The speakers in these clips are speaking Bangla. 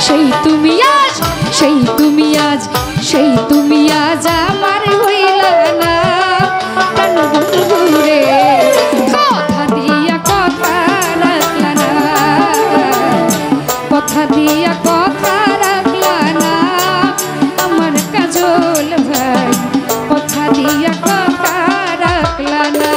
সেই তুমি আজ সেই তুমি আজ সেই তুমি আজ আমার হইলা না কেন বন্ধুরে কথা দিয়া কথা রাখলা না কথা দিয়া কথা রাখলা না আমার কাজল ভাই কথা দিয়া কথা রাখলা না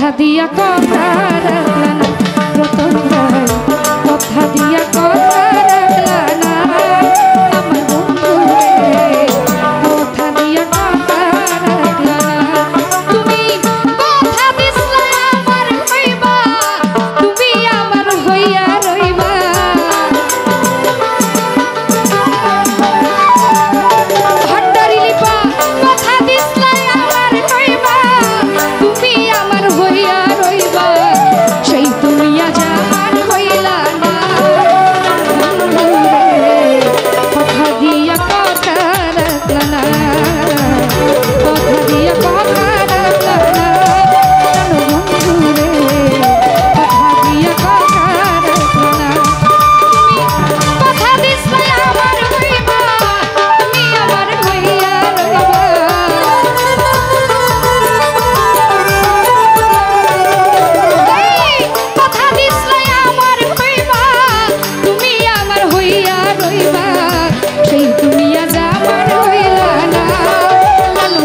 কথা দিয়া কথা রাখলা না রতন ভাই, কথা দিয়া কথা রাখলা না আমার বন্ধু রে, কথা দিয়া কথা রাখলা না। তুমি কথা দিছলা আমার হইবা, তুমি আমার হইয়া রইবা। ভান্ডারি লিপা কথা দিছলা আমার হইবা, তুমি আমার হইয়া রইবা। সেই তুমি আজ আমার হইলা না, কথা দিয়া কথা রাখলা না, কথা দিয়া কথা রাখলা না বন্ধু রে, কথা দিয়া কথা রাখলা না। তুমি কথা দিছলা আমার হইবা, তুমি আমার হইয়া রইবা। কথা দিছলা আমার হইবা, তুমি আমার হইয়া রইবা। সেই তুমি আজ আমার হইলা না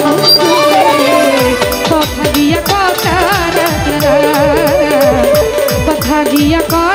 বন্ধু রে, কথা দিয়া কথা রাখলা না, কথা দিয়া কথা